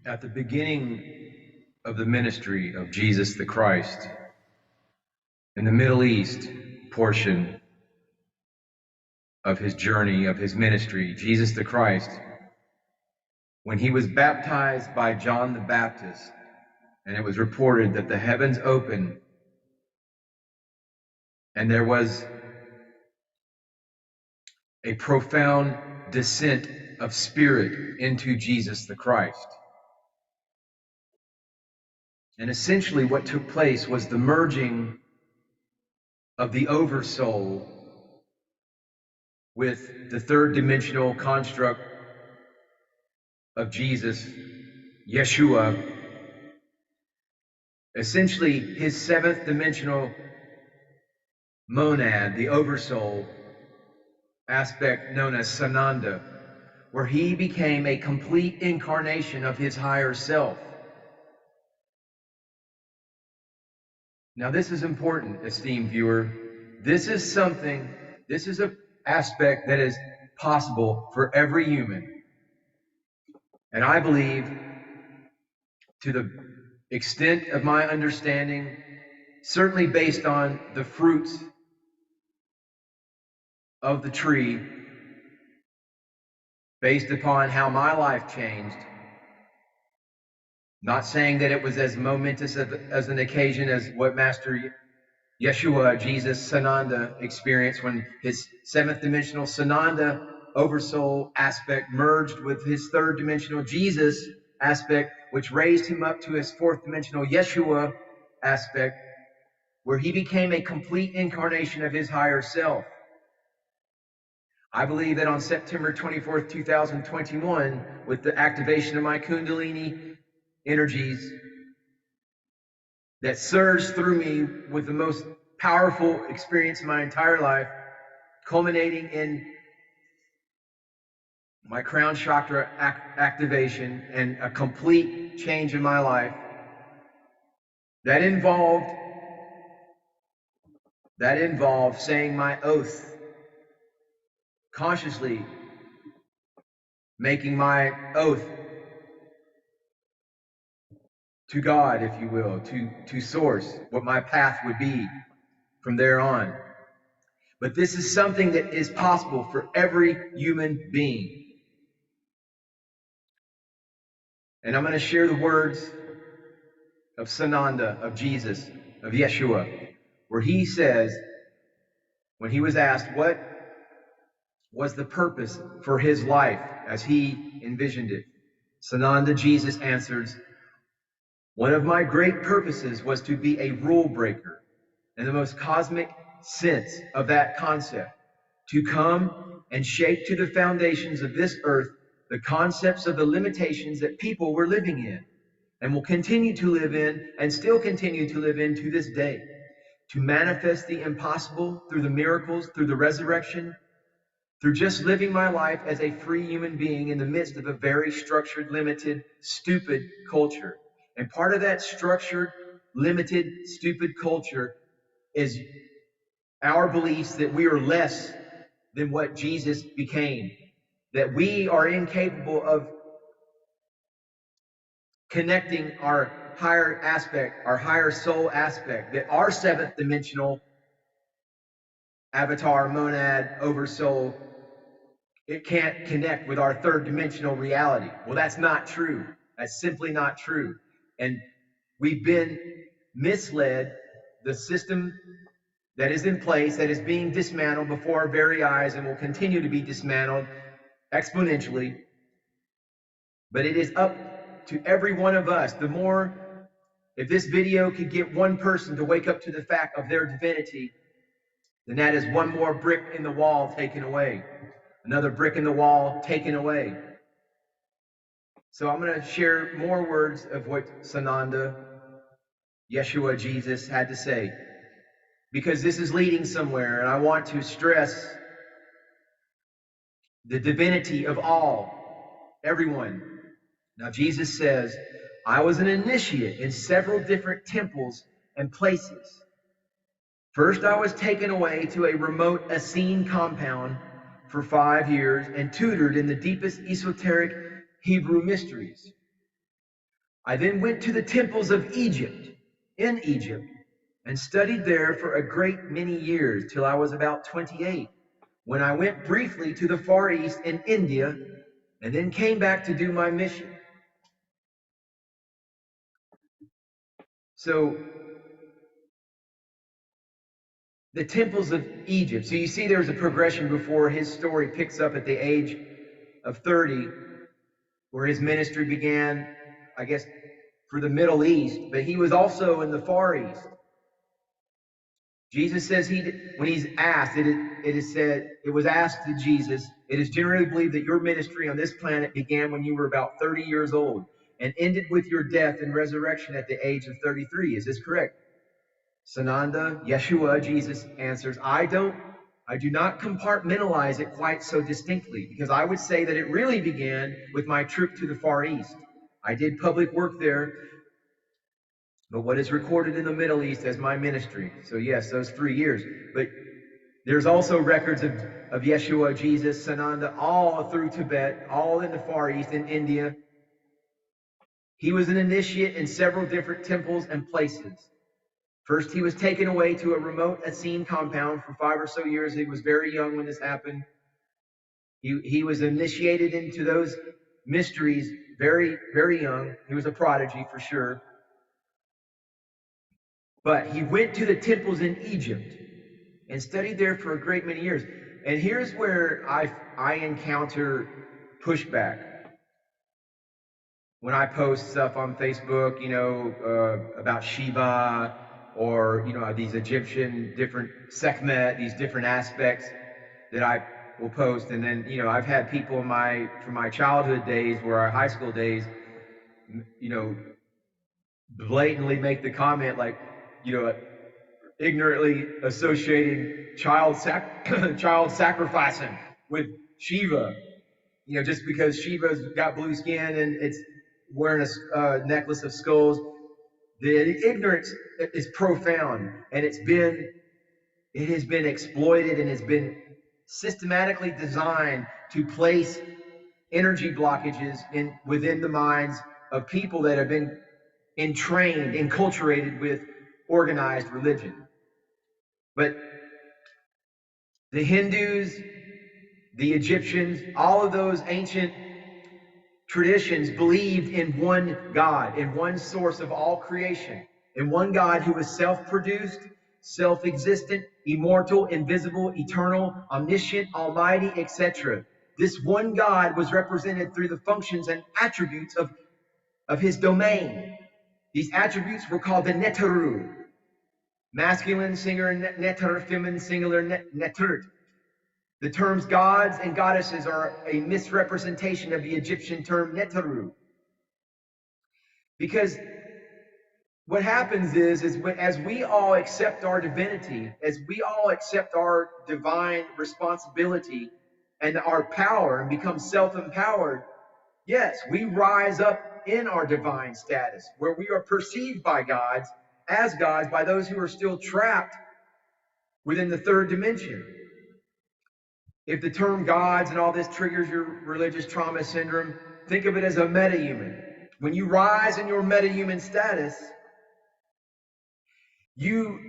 At the beginning of the ministry of Jesus the Christ, in the Middle East portion of his journey, of his ministry, Jesus the Christ, when he was baptized by John the Baptist, and it was reported that the heavens opened and there was a profound descent of spirit into Jesus the Christ. And essentially what took place was the merging of the oversoul with the third dimensional construct of Jesus, Yeshua. Essentially his seventh dimensional monad, the oversoul aspect known as Sananda, where he became a complete incarnation of his higher self. Now this is important, esteemed viewer. This is an aspect that is possible for every human. And I believe, to the extent of my understanding, certainly based on the fruits of the tree, based upon how my life changed, not saying that it was as momentous as an occasion as what Master Yeshua, Jesus, Sananda experienced when his seventh dimensional Sananda oversoul aspect merged with his third dimensional Jesus aspect, which raised him up to his fourth dimensional Yeshua aspect, where he became a complete incarnation of his higher self. I believe that on September 24th, 2021, with the activation of my Kundalini energies that surged through me with the most powerful experience of my entire life, culminating in my crown chakra activation and a complete change in my life, that involved saying my oath, consciously making my oath to God, if you will, to source, what my path would be from there on. But this is something that is possible for every human being. And I'm going to share the words of Sananda, of Jesus, of Yeshua, where he says, when he was asked what was the purpose for his life as he envisioned it, Sananda Jesus answers, one of my great purposes was to be a rule breaker in the most cosmic sense of that concept, to come and shake to the foundations of this earth the concepts of the limitations that people were living in and will continue to live in and still continue to live in to this day, to manifest the impossible through the miracles, through the resurrection, through just living my life as a free human being in the midst of a very structured, limited, stupid culture. And part of that structured, limited, stupid culture is our beliefs that we are less than what Jesus became, that we are incapable of connecting our higher aspect, our higher soul aspect, that our seventh dimensional avatar, monad, oversoul, it can't connect with our third dimensional reality. Well, that's not true. That's simply not true. And we've been misled. The system that is in place, that is being dismantled before our very eyes and will continue to be dismantled exponentially. But it is up to every one of us. The more, if this video could get one person to wake up to the fact of their divinity, then that is one more brick in the wall taken away. Another brick in the wall taken away. So I'm going to share more words of what Sananda, Yeshua, Jesus had to say, because this is leading somewhere, and I want to stress the divinity of all, everyone. Now Jesus says, I was an initiate in several different temples and places. First, I was taken away to a remote Essene compound for 5 years and tutored in the deepest esoteric Hebrew mysteries. I then went to the temples of Egypt, in Egypt, and studied there for a great many years, till I was about 28, when I went briefly to the Far East in India, and then came back to do my mission. So, the temples of Egypt. So you see there's a progression before his story picks up at the age of 30, where his ministry began, I guess, for the Middle East, but he was also in the Far East. Jesus says when he's asked, it is said, it was asked to Jesus, it is generally believed that your ministry on this planet began when you were about 30 years old and ended with your death and resurrection at the age of 33. Is this correct? Sananda, Yeshua, Jesus answers, I do not compartmentalize it quite so distinctly, because I would say that it really began with my trip to the Far East. I did public work there, but what is recorded in the Middle East as my ministry. So yes, those 3 years. But there's also records of Yeshua, Jesus, Sananda, all through Tibet, all in the Far East, in India. He was an initiate in several different temples and places. First, he was taken away to a remote Essene compound for 5 or so years. He was very young when this happened. He was initiated into those mysteries very, very young. He was a prodigy for sure. But he went to the temples in Egypt and studied there for a great many years. And here's where I encounter pushback. When I post stuff on Facebook, about Shiva, or, these Egyptian different Sekhmet, these different aspects that I will post. And then, I've had people from my childhood days, or our high school days, blatantly make the comment like, ignorantly associating child sacrificing with Shiva, just because Shiva's got blue skin and it's wearing a necklace of skulls. The ignorance is profound, and it has been exploited and has been systematically designed to place energy blockages within the minds of people that have been enculturated with organized religion. But the Hindus, the Egyptians, all of those ancient traditions believed in one God, in one source of all creation, in one God who was self-produced, self-existent, immortal, invisible, eternal, omniscient, almighty, etc. This one God was represented through the functions and attributes of his domain. These attributes were called the Neteru. Masculine singular Neter, feminine singular Netert. The terms gods and goddesses are a misrepresentation of the Egyptian term Neteru. Because what happens is as we all accept our divinity, as we all accept our divine responsibility and our power and become self-empowered, yes, we rise up in our divine status, where we are perceived by gods as gods by those who are still trapped within the third dimension. If the term gods and all this triggers your religious trauma syndrome, think of it as a metahuman. When you rise in your metahuman status, you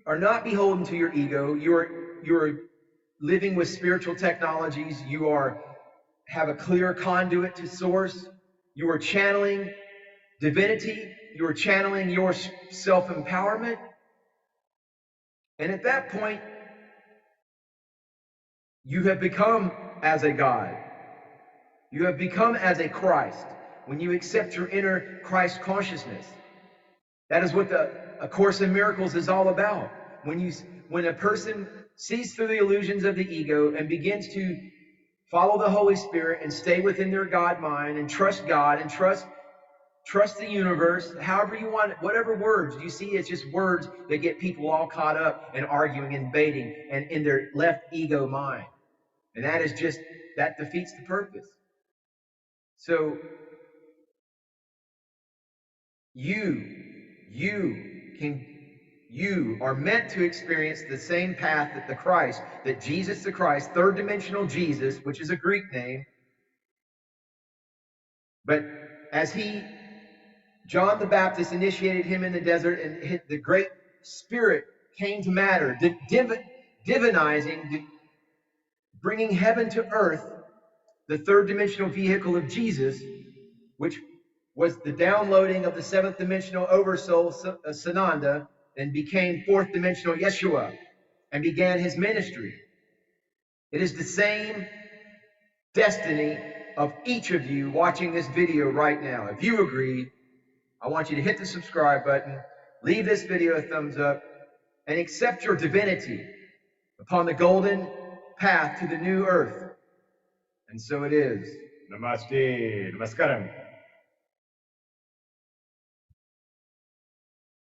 are not beholden to your ego. You're living with spiritual technologies. You have a clear conduit to source. You are channeling divinity. You are channeling your self-empowerment. And at that point, you have become as a God. You have become as a Christ when you accept your inner Christ consciousness. That is what A Course in Miracles is all about. When a person sees through the illusions of the ego and begins to follow the Holy Spirit and stay within their God mind and trust God and trust the universe, however you want it, whatever words you see, it's just words that get people all caught up and arguing and baiting and in their left ego mind. And that defeats the purpose. So you are meant to experience the same path that that Jesus the Christ, third dimensional Jesus, which is a Greek name, but as he John the Baptist initiated him in the desert, and the Great Spirit came to matter, divinizing, bringing heaven to earth, the third dimensional vehicle of Jesus, which was the downloading of the seventh dimensional oversoul, Sananda, and became fourth dimensional Yeshua, and began his ministry. It is the same destiny of each of you watching this video right now. If you agree, I want you to hit the subscribe button, leave this video a thumbs up, and accept your divinity upon the golden path to the new earth. And so it is. Namaste. Namaskaram.